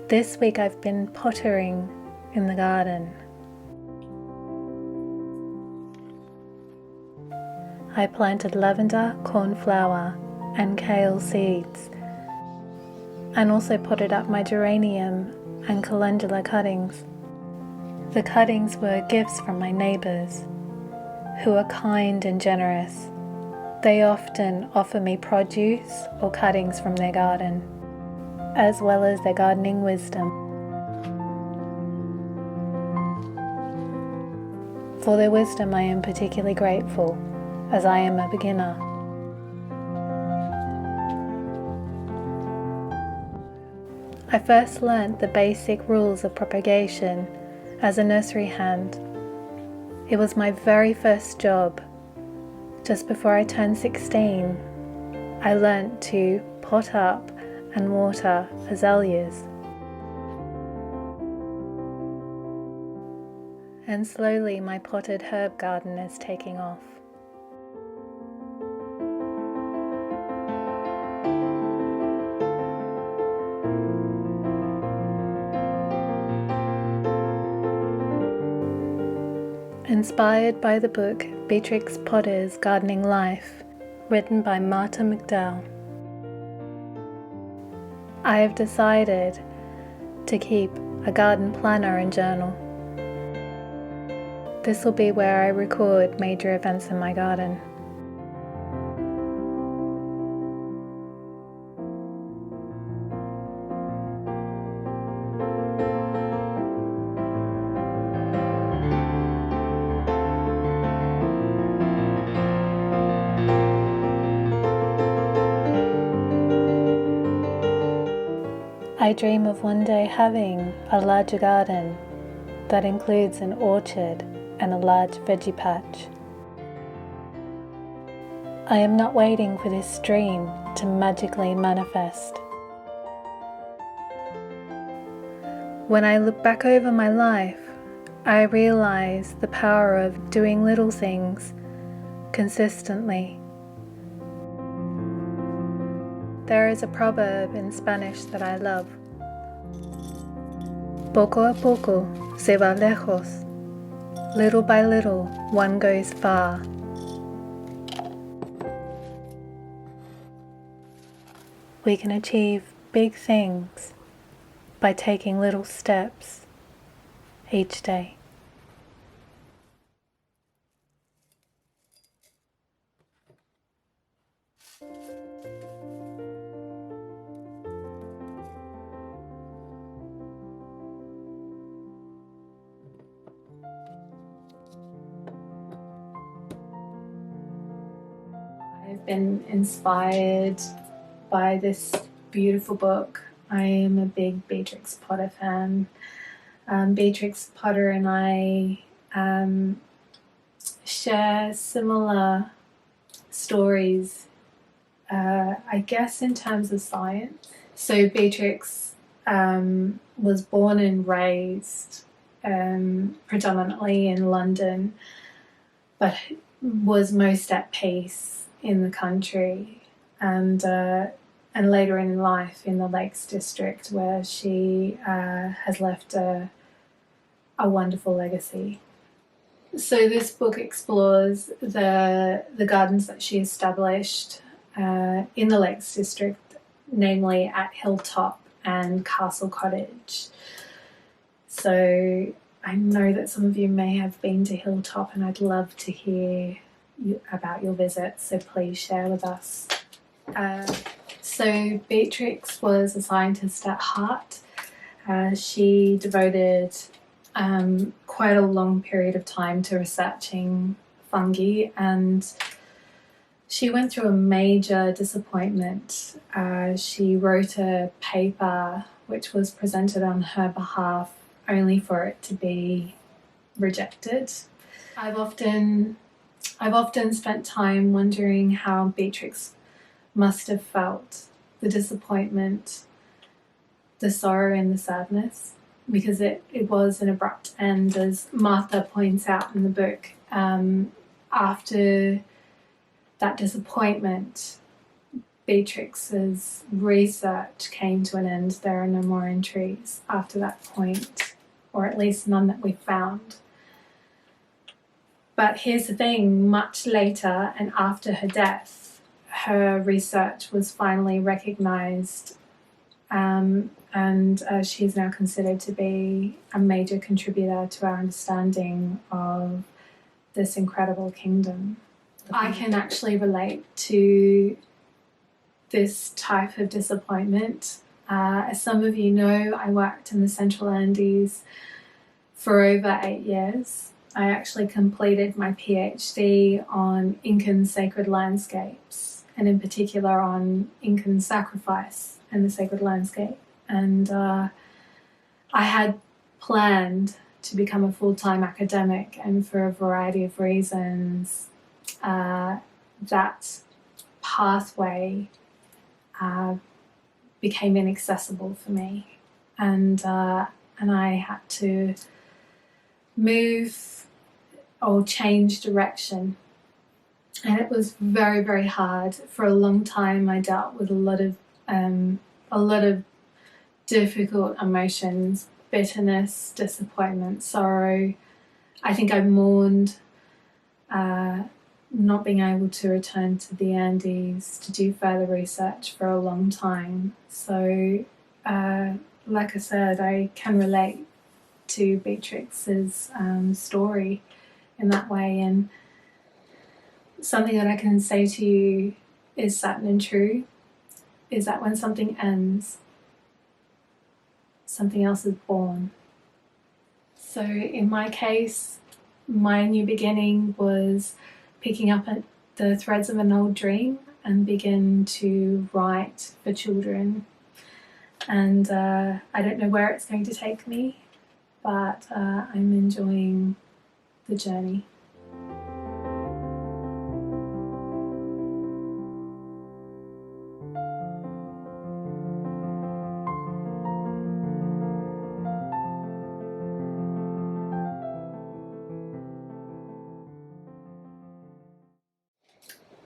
This week I've been pottering in the garden. I planted lavender, cornflower and kale seeds, and also potted up my geranium and calendula cuttings. The cuttings were gifts from my neighbours, who are kind and generous. They often offer me produce or cuttings from their garden, as well as their gardening wisdom. For their wisdom I am particularly grateful, as I am a beginner. I first learnt the basic rules of propagation as a nursery hand. It was my very first job. Just before I turned 16, I learnt to pot up and water azaleas. And slowly my potted herb garden is taking off. Inspired by the book Beatrix Potter's Gardening Life, written by Marta McDowell, I have decided to keep a garden planner and journal. This will be where I record major events in my garden. I dream of one day having a larger garden that includes an orchard and a large veggie patch. I am not waiting for this dream to magically manifest. When I look back over my life, I realize the power of doing little things consistently. There is a proverb in Spanish that I love. Poco a poco se va lejos. Little by little, one goes far. We can achieve big things by taking little steps each day. I've been inspired by this beautiful book. I am a big Beatrix Potter fan. Beatrix Potter and I share similar stories, I guess, in terms of science. So Beatrix was born and raised predominantly in London, but was most at peace in the country, and later in life in the Lakes District, where she has left a wonderful legacy. So this book explores the gardens that she established in the Lakes District, namely at Hilltop and Castle Cottage. So I know that some of you may have been to Hilltop, and I'd love to hear about your visit, so please share with us. So Beatrix was a scientist at heart. She devoted quite a long period of time to researching fungi, and she went through a major disappointment. She wrote a paper which was presented on her behalf only for it to be rejected. I've often spent time wondering how Beatrix must have felt the disappointment, the sorrow and the sadness, because it was an abrupt end, as Martha points out in the book. After that disappointment, Beatrix's research came to an end. There are no more entries after that point, or at least none that we found. But here's the thing, much later and after her death, her research was finally recognised, and she is now considered to be a major contributor to our understanding of this incredible kingdom. I can actually relate to this type of disappointment. As some of you know, I worked in the Central Andes for over 8 years. I actually completed my PhD on Incan sacred landscapes, and in particular on Incan sacrifice and the sacred landscape. And I had planned to become a full-time academic, and for a variety of reasons, that pathway became inaccessible for me, and I had to move or change direction, and it was very, very hard. For a long time, I dealt with a lot of difficult emotions: bitterness, disappointment, sorrow. I think I mourned not being able to return to the Andes to do further research for a long time. So, like I said, I can relate to Beatrix's story in that way. And something that I can say to you is certain and true, is that when something ends, something else is born. So in my case, my new beginning was picking up at the threads of an old dream and begin to write for children. And I don't know where it's going to take me, but I'm enjoying the journey.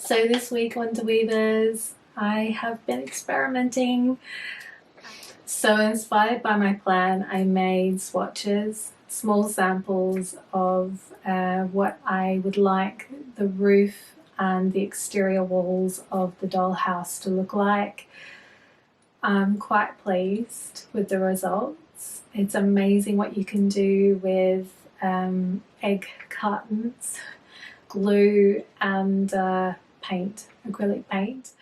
So this week, Wonder Weavers, I have been experimenting. So inspired by my plan, I made swatches, small samples of what I would like the roof and the exterior walls of the dollhouse to look like. I'm quite pleased with the results. It's amazing what you can do with egg cartons, glue and paint, acrylic paint.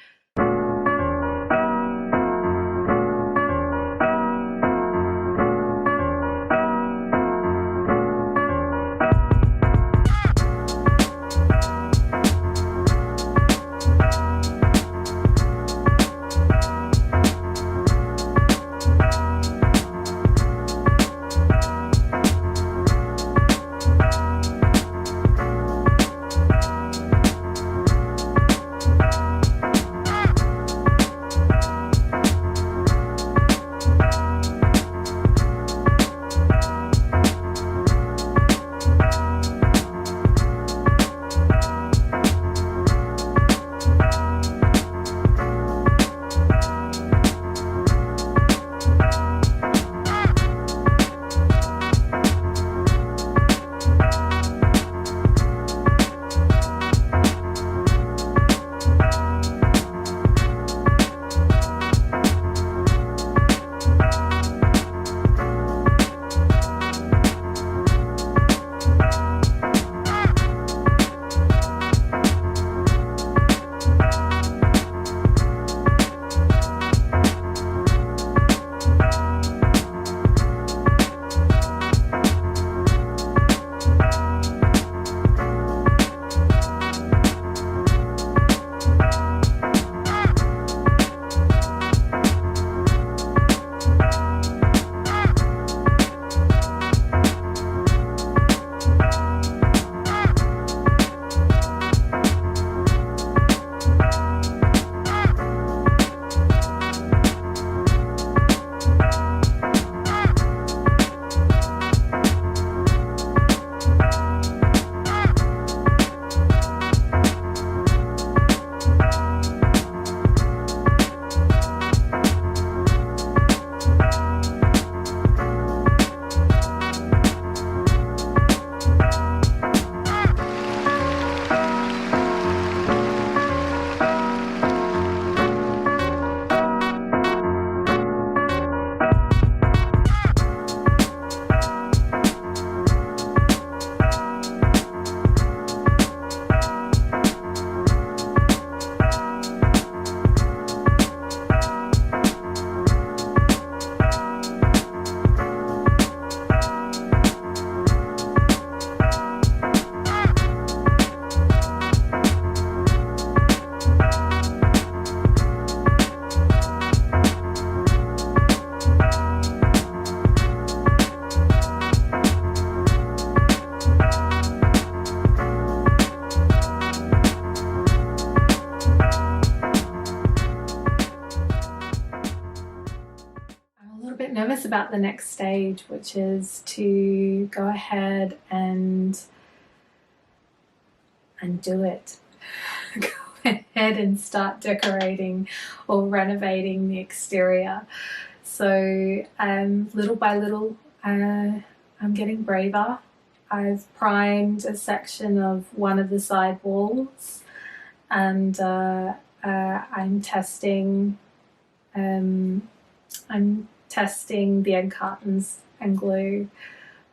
nervous about the next stage, which is to go ahead and do it. Go ahead and start decorating or renovating the exterior. So little by little, I'm getting braver. I've primed a section of one of the side walls, and I'm testing the egg cartons and glue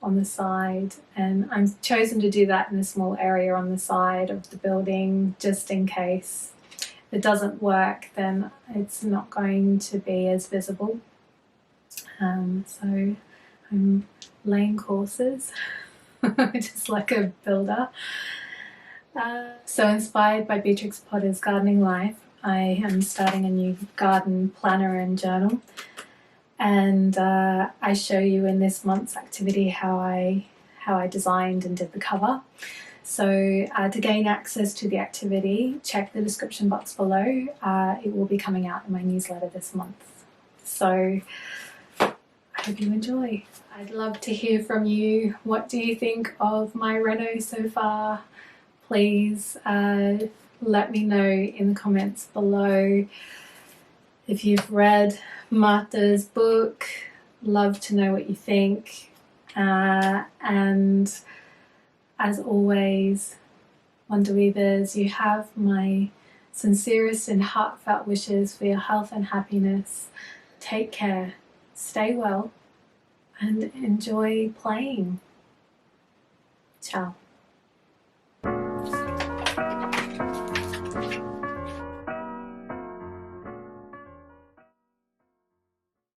on the side, and I've chosen to do that in a small area on the side of the building just in case. If it doesn't work, then it's not going to be as visible. So I'm laying courses just like a builder. So inspired by Beatrix Potter's gardening life, I am starting a new garden planner and journal, and I show you in this month's activity how I designed and did the cover. So to gain access to the activity, check the description box below. It will be coming out in my newsletter this month. So I hope you enjoy. I'd love to hear from you. What do you think of my reno so far? Please let me know in the comments below. If you've read Marta's book, love to know what you think. And as always, Wonder Weavers, you have my sincerest and heartfelt wishes for your health and happiness. Take care, stay well, and enjoy playing. Ciao.